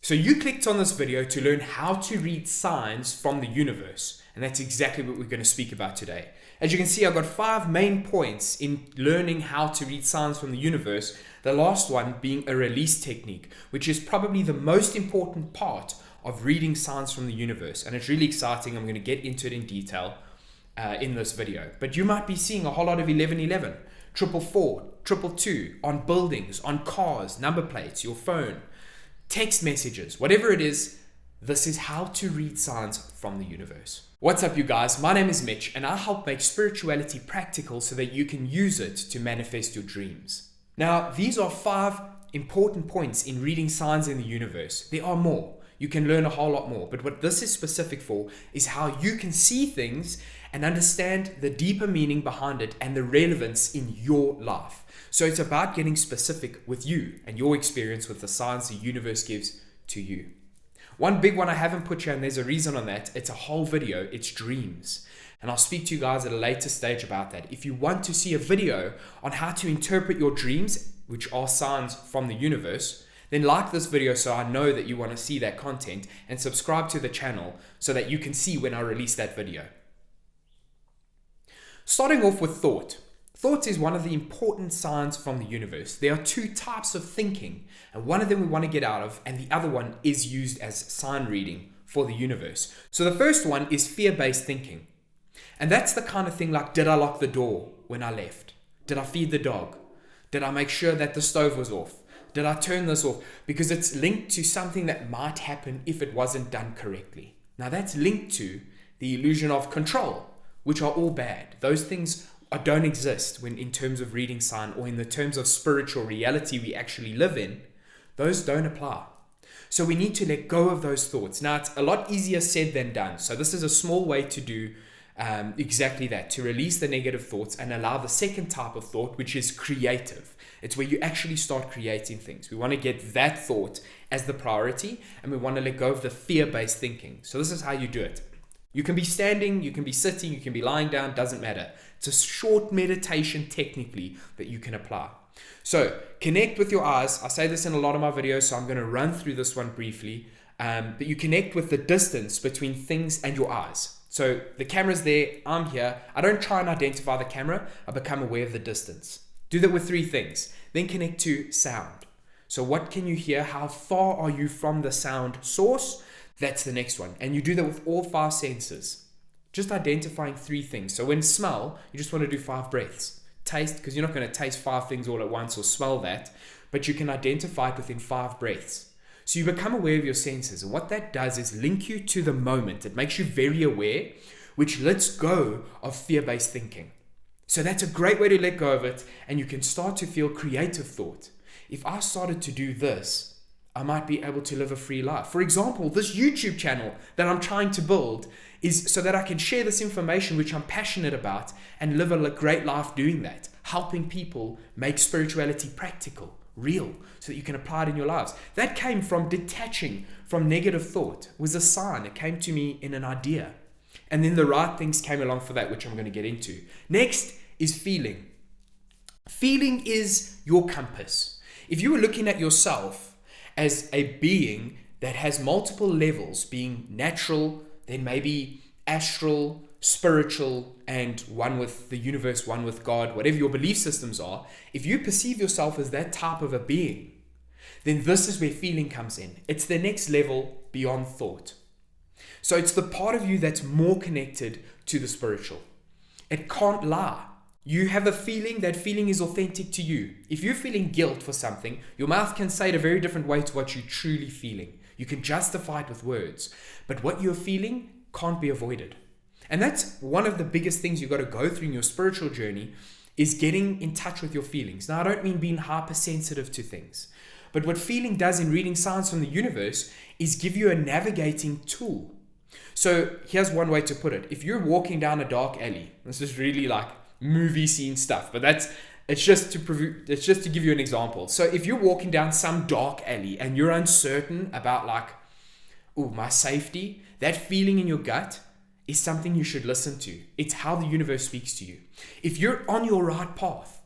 So you clicked on this video to learn how to read signs from the universe, and that's exactly what we're going to speak about today. As you can see, I've got 5 main points in learning how to read signs from the universe, the last one being a release technique, which is probably the most important part of reading signs from the universe, and it's really exciting. I'm going to get into it in detail in this video. But you might be seeing a whole lot of 1111, 444, 222 on buildings, on cars, number plates, your phone, text messages, whatever it is. This is how to read signs from the universe. What's up, you guys? My name is Mitch, and I help make spirituality practical so that you can use it to manifest your dreams. Now, these are 5 important points in reading signs in the universe. There are more. You can learn a whole lot more, but what this is specific for is how you can see things and understand the deeper meaning behind it and the relevance in your life. So it's about getting specific with you and your experience with the signs the universe gives to you. One big one I haven't put here, and there's a reason on that. It's a whole video. It's dreams. And I'll speak to you guys at a later stage about that. If you want to see a video on how to interpret your dreams, which are signs from the universe, then like this video so I know that you want to see that content, and subscribe to the channel so that you can see when I release that video. Starting off with thought. Thought is one of the important signs from the universe. There are 2 types of thinking, and one of them we want to get out of, and the other one is used as sign reading for the universe. So the first one is fear-based thinking. And that's the kind of thing like, did I lock the door when I left? Did I feed the dog? Did I make sure that the stove was off? Did I turn this off? Because it's linked to something that might happen if it wasn't done correctly. Now that's linked to the illusion of control, which are all bad. Those things don't exist when in terms of reading sign, or in the terms of spiritual reality we actually live in. Those don't apply. So we need to let go of those thoughts. Now it's a lot easier said than done. So this is a small way to do exactly that, to release the negative thoughts and allow the second type of thought, which is creative. It's where you actually start creating things. We want to get that thought as the priority, and we want to let go of the fear-based thinking. So this is how you do it. You can be standing, you can be sitting, you can be lying down, doesn't matter. It's a short meditation technically that you can apply. So connect with your eyes. I say this in a lot of my videos, so I'm going to run through this one briefly. But you connect with the distance between things and your eyes. So the camera's there, I'm here. I don't try and identify the camera. I become aware of the distance. Do that with 3 things. Then connect to sound. So what can you hear? How far are you from the sound source? That's the next one. And you do that with all 5 senses. Just identifying 3 things. So when smell, you just want to do 5 breaths. Taste, because you're not going to taste 5 things all at once or smell that, but you can identify it within 5 breaths. So you become aware of your senses. And what that does is link you to the moment. It makes you very aware, which lets go of fear-based thinking. So that's a great way to let go of it, and you can start to feel creative thought. If I started to do this, I might be able to live a free life. For example, this YouTube channel that I'm trying to build is so that I can share this information which I'm passionate about and live a great life doing that, helping people make spirituality practical, real, so that you can apply it in your lives. That came from detaching from negative thought. It was a sign. It came to me in an idea. And then the right things came along for that, which I'm going to get into. Next is feeling. Feeling is your compass. If you were looking at yourself as a being that has multiple levels, being natural, then maybe astral, spiritual, and one with the universe, one with God, whatever your belief systems are, if you perceive yourself as that type of a being, then this is where feeling comes in. It's the next level beyond thought. So it's the part of you that's more connected to the spiritual. It can't lie. You have a feeling, that feeling is authentic to you. If you're feeling guilt for something, your mouth can say it a very different way to what you're truly feeling. You can justify it with words, but what you're feeling can't be avoided. And that's one of the biggest things you've got to go through in your spiritual journey, is getting in touch with your feelings. Now, I don't mean being hypersensitive to things, but what feeling does in reading signs from the universe is give you a navigating tool. So here's one way to put it. If you're walking down a dark alley, this is really like movie scene stuff, but it's just to give you an example. So if you're walking down some dark alley and you're uncertain about my safety, that feeling in your gut is something you should listen to. It's how the universe speaks to you. If you're on your right path,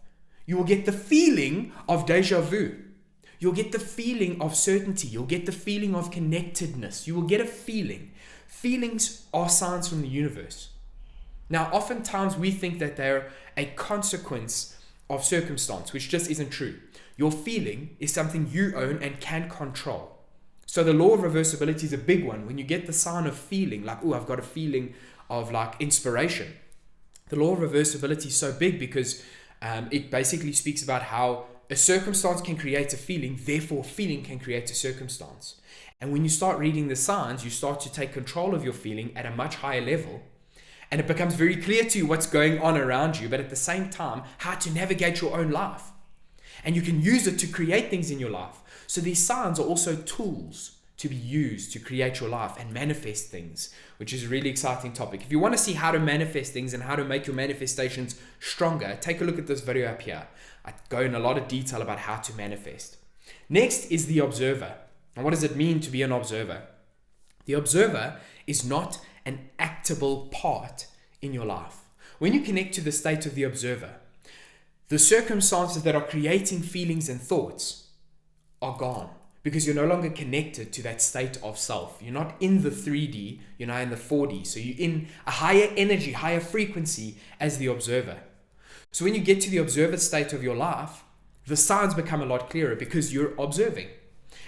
you will get the feeling of deja vu. You'll get the feeling of certainty. You'll get the feeling of connectedness. You will get a feeling. Feelings are signs from the universe. Now, oftentimes we think that they're a consequence of circumstance, which just isn't true. Your feeling is something you own and can control. So the law of reversibility is a big one. When you get the sign of feeling, like, oh, I've got a feeling of like inspiration. The law of reversibility is so big because it basically speaks about how a circumstance can create a feeling, therefore a feeling can create a circumstance. And when you start reading the signs, you start to take control of your feeling at a much higher level. And it becomes very clear to you what's going on around you, but at the same time, how to navigate your own life. And you can use it to create things in your life. So these signs are also tools to be used to create your life and manifest things, which is a really exciting topic. If you want to see how to manifest things and how to make your manifestations stronger, take a look at this video up here. I go in a lot of detail about how to manifest. Next is the observer. And what does it mean to be an observer? The observer is not an actable part in your life. When you connect to the state of the observer, the circumstances that are creating feelings and thoughts are gone because you're no longer connected to that state of self. You're not in the 3D, you're now in the 4D. So you're in a higher energy, higher frequency as the observer. So when you get to the observer state of your life, the signs become a lot clearer because you're observing.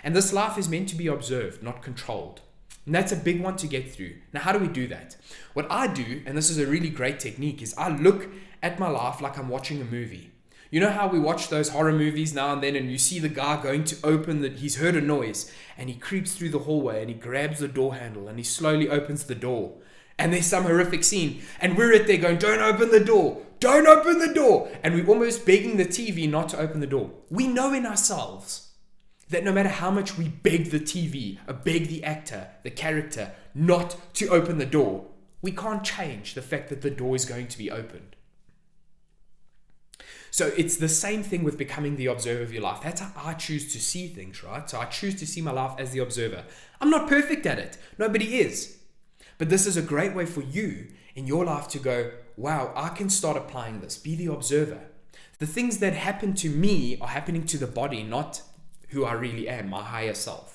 And this life is meant to be observed, not controlled. And that's a big one to get through. Now, how do we do that? What I do, and this is a really great technique, is I look at my life like I'm watching a movie. You know how we watch those horror movies now and then, and you see the guy going to open he's heard a noise, and he creeps through the hallway, and he grabs the door handle, and he slowly opens the door. And there's some horrific scene, and we're at there going, don't open the door, don't open the door. And we're almost begging the TV not to open the door. We know in ourselves that no matter how much we beg the TV, or beg the actor, the character, not to open the door, we can't change the fact that the door is going to be opened. So it's the same thing with becoming the observer of your life. That's how I choose to see things, right? So I choose to see my life as the observer. I'm not perfect at it. Nobody is. But this is a great way for you in your life to go, wow, I can start applying this. Be the observer. The things that happen to me are happening to the body, not who I really am, my higher self.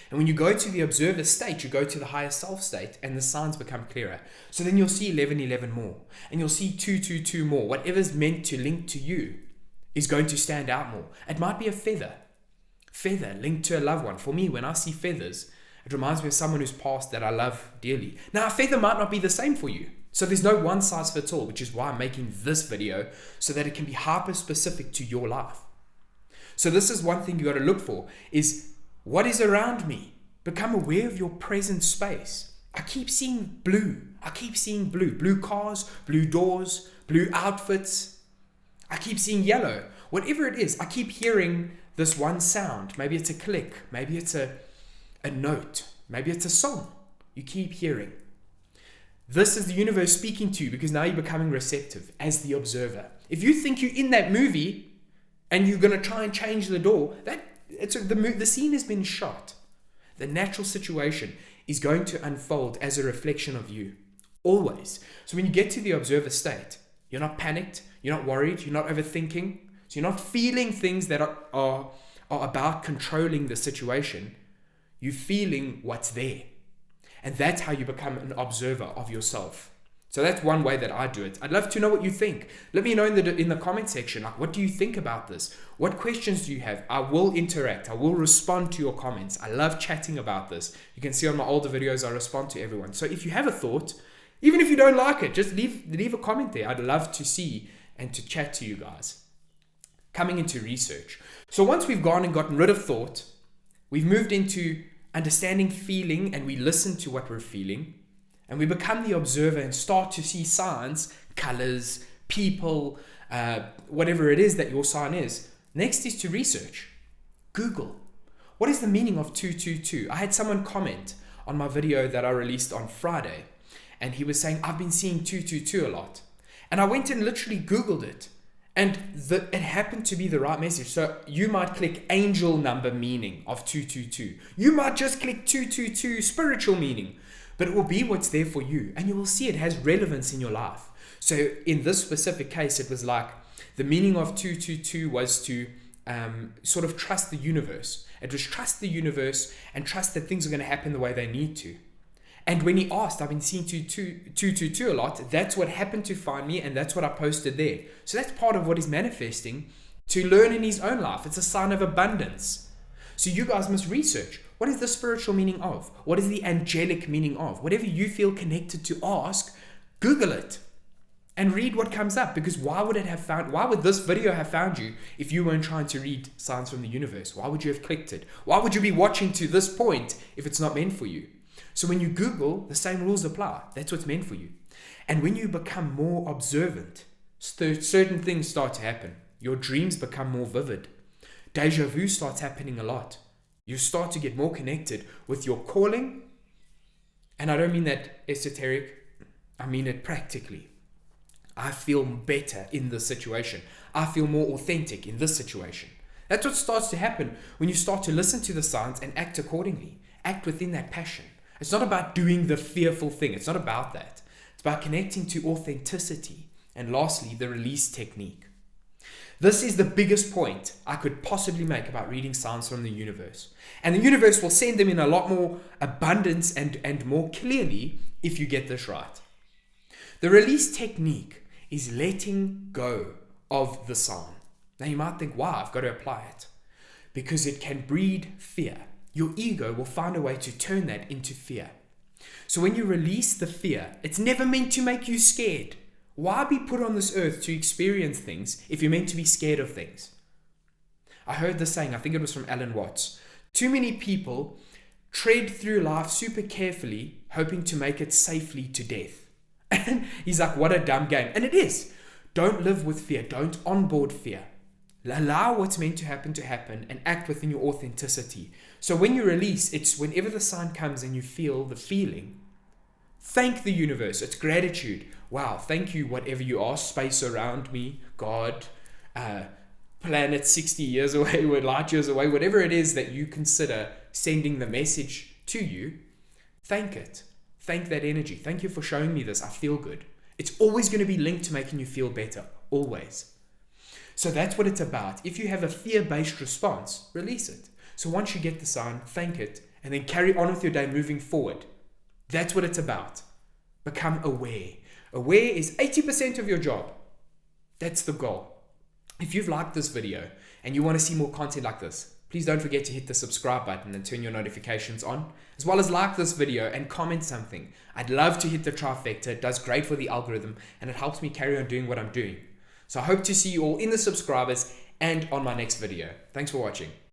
And when you go to the observer state, you go to the higher self state and the signs become clearer. So then you'll see 11:11 more, and you'll see 2:2:2 more. Whatever's meant to link to you is going to stand out more. It might be a feather linked to a loved one. For me, when I see feathers, it reminds me of someone who's passed that I love dearly. Now, a feather might not be the same for you. So there's no one size fits all, which is why I'm making this video so that it can be hyper specific to your life. So this is one thing you got to look for is what is around me. Become aware of your present space. I keep seeing blue. Blue cars, blue doors, blue outfits. I keep seeing yellow. Whatever it is, I keep hearing this one sound. Maybe it's a click. Maybe it's a note. Maybe it's a song you keep hearing. This is the universe speaking to you because now you're becoming receptive as the observer. If you think you're in that movie and you're going to try and change the door, the scene has been shot. The natural situation is going to unfold as a reflection of you. Always. So when you get to the observer state, you're not panicked, you're not worried, you're not overthinking. So you're not feeling things that are about controlling the situation. You're feeling what's there. And that's how you become an observer of yourself. So that's one way that I do it. I'd love to know what you think. Let me know in the comment section, like, what do you think about this? What questions do you have? I will interact. I will respond to your comments. I love chatting about this. You can see on my older videos, I respond to everyone. So if you have a thought, even if you don't like it, just leave a comment there. I'd love to see and to chat to you guys. Coming into research. So once we've gone and gotten rid of thought, we've moved into understanding feeling, and we listen to what we're feeling. And we become the observer and start to see signs, colors, people, whatever it is that your sign is. Next is to research. Google. What is the meaning of 222? I had someone comment on my video that I released on Friday. And he was saying, I've been seeing 222 a lot. And I went and literally Googled it. And it happened to be the right message. So you might click angel number meaning of 222. You might just click 222 spiritual meaning. But it will be what's there for you. And you will see it has relevance in your life. So in this specific case, it was like the meaning of 222 was to sort of trust the universe. It was trust the universe and trust that things are going to happen the way they need to. And when he asked, I've been seeing 222 a lot, that's what happened to find me, and that's what I posted there. So that's part of what he's manifesting to learn in his own life. It's a sign of abundance. So you guys must research. What is the spiritual meaning of? What is the angelic meaning of? Whatever you feel connected to ask, Google it and read what comes up. Because why would this video have found you if you weren't trying to read signs from the universe? Why would you have clicked it? Why would you be watching to this point if it's not meant for you? So when you Google, the same rules apply. That's what's meant for you. And when you become more observant, certain things start to happen. Your dreams become more vivid. Deja vu starts happening a lot. You start to get more connected with your calling. And I don't mean that esoteric. I mean it practically. I feel better in this situation. I feel more authentic in this situation. That's what starts to happen when you start to listen to the signs and act accordingly. Act within that passion. It's not about doing the fearful thing. It's not about that. It's about connecting to authenticity. And lastly, the release technique. This is the biggest point I could possibly make about reading signs from the universe. And the universe will send them in a lot more abundance and more clearly if you get this right. The release technique is letting go of the sign. Now you might think, wow, I've got to apply it. Because it can breed fear. Your ego will find a way to turn that into fear. So when you release the fear, it's never meant to make you scared. Why be put on this earth to experience things if you're meant to be scared of things? I heard this saying, I think it was from Alan Watts. Too many people tread through life super carefully, hoping to make it safely to death. And he's like, what a dumb game. And it is. Don't live with fear. Don't onboard fear. Allow what's meant to happen and act within your authenticity. So when you release, it's whenever the sign comes and you feel the feeling, thank the universe. It's gratitude. Wow, thank you, whatever you are, space around me, God, planet 60 years away, light years away, whatever it is that you consider sending the message to you, thank it. Thank that energy. Thank you for showing me this. I feel good. It's always going to be linked to making you feel better. Always. So that's what it's about. If you have a fear-based response, release it. So once you get the sign, thank it, and then carry on with your day moving forward. That's what it's about. Become aware. Aware is 80% of your job. That's the goal. If you've liked this video and you want to see more content like this, please don't forget to hit the subscribe button and turn your notifications on, as well as like this video and comment something. I'd love to hit the trifecta. It does great for the algorithm and it helps me carry on doing what I'm doing. So I hope to see you all in the subscribers and on my next video. Thanks for watching.